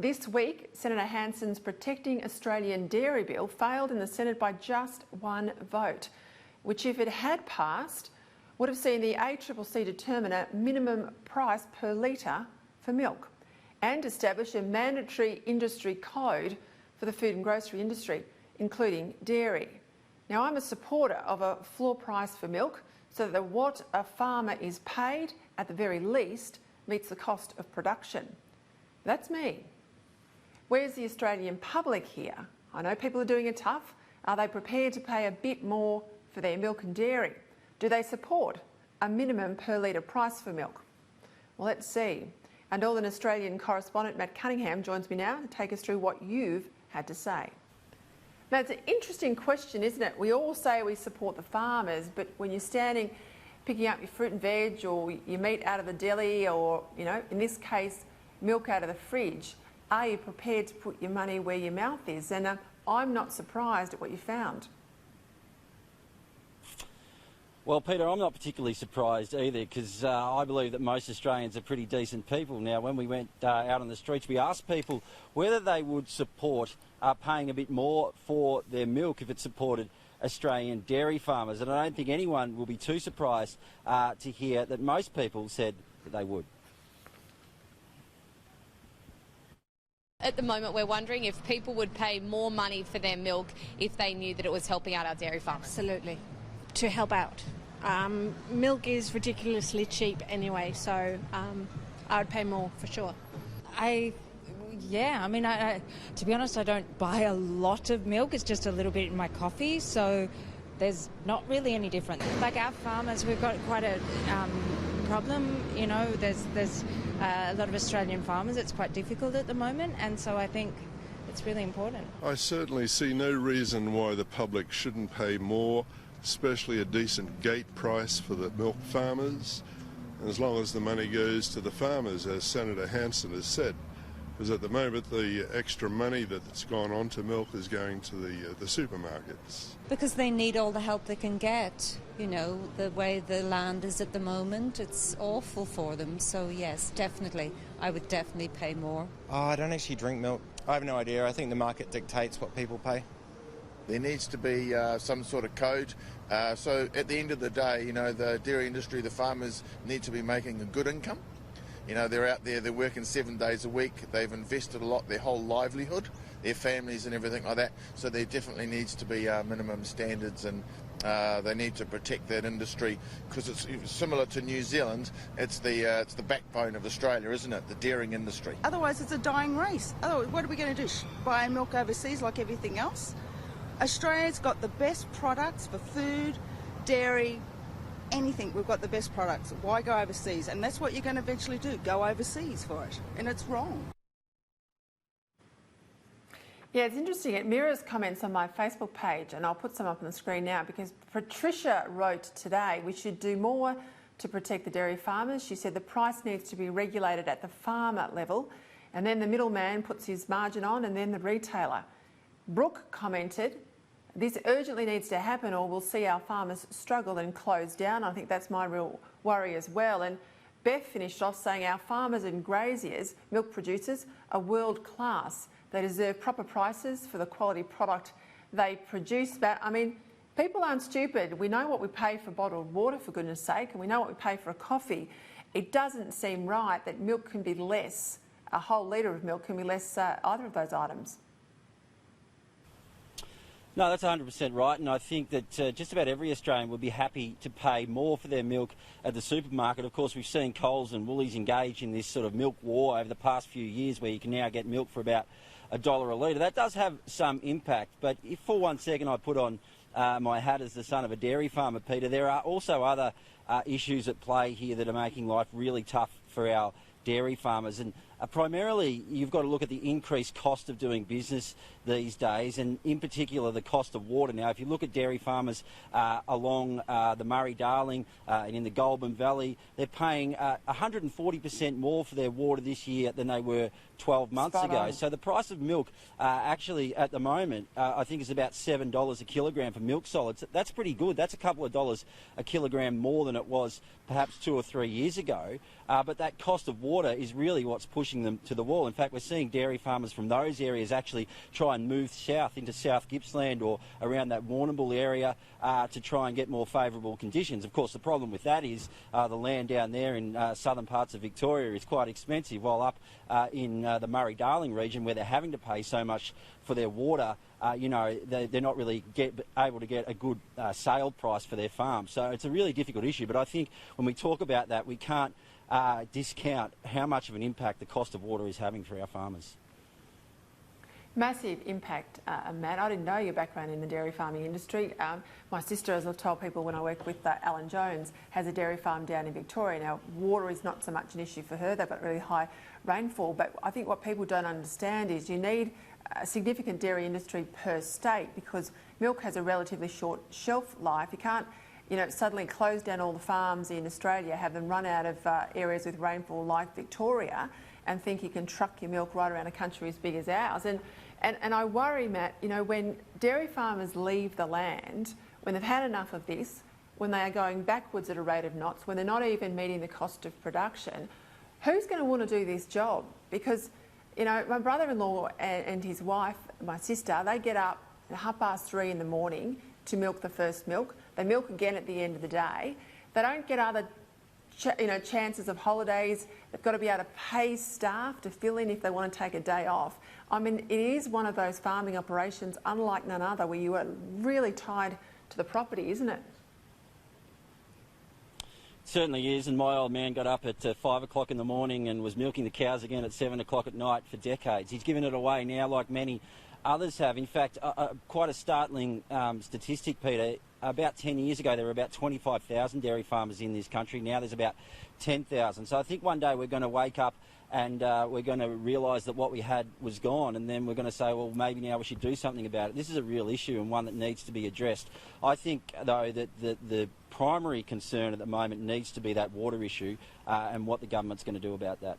This week, Senator Hanson's Protecting Australian Dairy Bill failed in the Senate by just one vote, which, if it had passed, would have seen the ACCC determine a minimum price per litre for milk and establish a mandatory industry code for the food and grocery industry, including dairy. Now, I'm a supporter of a floor price for milk so that what a farmer is paid, at the very least, meets the cost of production. That's me. Where's the Australian public here? I know people are doing it tough. Are they prepared to pay a bit more for their milk and dairy? Do they support a minimum per litre price for milk? Well, let's see. And Northern Australian correspondent Matt Cunningham joins me now to take us through what you've had to say. Now, it's an interesting question, isn't it? We all say we support the farmers, but when you're standing picking up your fruit and veg or your meat out of the deli or, you know, in this case, milk out of the fridge, are you prepared to put your money where your mouth is? And I'm not surprised at what you found. Well, Peter, I'm not particularly surprised either because I believe that most Australians are pretty decent people. Now, when we went out on the streets, we asked people whether they would support paying a bit more for their milk if it supported Australian dairy farmers. And I don't think anyone will be too surprised to hear that most people said that they would. At the moment, we're wondering if people would pay more money for their milk if they knew that it was helping out our dairy farmers. Absolutely. To help out. Milk is ridiculously cheap anyway, so I would pay more for sure. Yeah, I mean, to be honest, I don't buy a lot of milk. It's just a little bit in my coffee, so there's not really any difference. Like our farmers, we've got quite a problem. You know, there's a lot of Australian farmers. It's quite difficult at the moment, and so I think it's really important. I certainly see no reason why the public shouldn't pay more, especially a decent gate price for the milk farmers, as long as the money goes to the farmers, as Senator Hanson has said. Because at the moment, the extra money that's gone on to milk is going to the supermarkets. Because they need all the help they can get. You know, the way the land is at the moment, it's awful for them. So yes, definitely, I would definitely pay more. Oh, I don't actually drink milk. I have no idea. I think the market dictates what people pay. There needs to be some sort of code. So at the end of the day, you know, the dairy industry, the farmers need to be making a good income. You know, they're out there, they're working 7 days a week. They've invested a lot, their whole livelihood, their families and everything like that. So there definitely needs to be minimum standards, and they need to protect that industry because it's similar to New Zealand. It's the backbone of Australia, isn't it? The dairying industry. Otherwise, it's a dying race. Otherwise, what are we going to do? Buy milk overseas like everything else? Australia's got the best products for food, dairy, anything. We've got the best products. Why go overseas? And that's what you're going to eventually do, go overseas for it. And it's wrong. Yeah, it's interesting. It mirrors comments on my Facebook page, and I'll put some up on the screen now because Patricia wrote today, we should do more to protect the dairy farmers. She said the price needs to be regulated at the farmer level, and then the middleman puts his margin on, and then the retailer. Brooke commented, this urgently needs to happen or we'll see our farmers struggle and close down. I think that's my real worry as well. And Beth finished off saying our farmers and graziers, milk producers, are world class. They deserve proper prices for the quality product they produce. But, I mean, people aren't stupid. We know what we pay for bottled water, for goodness sake, and we know what we pay for a coffee. It doesn't seem right that milk can be less, a whole litre of milk can be less either of those items. No, that's 100% right, and I think that just about every Australian would be happy to pay more for their milk at the supermarket. Of course, we've seen Coles and Woolies engage in this sort of milk war over the past few years where you can now get milk for about $1 a litre. That does have some impact, but if for 1 second I put on my hat as the son of a dairy farmer, Peter, there are also other issues at play here that are making life really tough for our dairy farmers, and primarily you've got to look at the increased cost of doing business these days, and in particular the cost of water. Now, if you look at dairy farmers along the Murray-Darling and in the Goulburn Valley, they're paying 140% more for their water this year than they were 12 months ago. So the price of milk actually at the moment I think is about $7 a kilogram for milk solids. That's pretty good. That's a couple of dollars a kilogram more than it was perhaps 2 or 3 years ago. But that cost of water is really what's pushing pushing them to the wall. In fact, we're seeing dairy farmers from those areas actually try and move south into South Gippsland or around that Warrnambool area to try and get more favourable conditions. Of course, the problem with that is the land down there in southern parts of Victoria is quite expensive, while up in the Murray-Darling region, where they're having to pay so much for their water, you know, they're not really able to get a good sale price for their farm. So it's a really difficult issue, but I think when we talk about that, we can't discount how much of an impact the cost of water is having for our farmers. Massive impact, Matt. I didn't know your background in the dairy farming industry. My sister, as I've told people when I work with Alan Jones, has a dairy farm down in Victoria. Now, water is not so much an issue for her. They've got really high rainfall. But I think what people don't understand is you need a significant dairy industry per state, because milk has a relatively short shelf life. You can't, you know, suddenly close down all the farms in Australia, have them run out of areas with rainfall like Victoria, and think you can truck your milk right around a country as big as ours. And I worry, Matt, you know, when dairy farmers leave the land, when they've had enough of this, when they are going backwards at a rate of knots, when they're not even meeting the cost of production, who's going to want to do this job? Because, you know, my brother-in-law and his wife, my sister, they get up at 3:30 in the morning to milk the first milk. They milk again at the end of the day. They don't get other chances of holidays. They've got to be able to pay staff to fill in if they want to take a day off. I mean, it is one of those farming operations, unlike none other, where you are really tied to the property, isn't it? Certainly is, and my old man got up at 5 o'clock in the morning and was milking the cows again at 7 o'clock at night for decades. He's given it away now like many others have. In fact, quite a startling statistic, Peter. About 10 years ago, there were about 25,000 dairy farmers in this country. Now there's about 10,000. So I think one day we're going to wake up and we're going to realise that what we had was gone, and then we're going to say, well, maybe now we should do something about it. This is a real issue and one that needs to be addressed. I think, though, that the primary concern at the moment needs to be that water issue and what the government's going to do about that.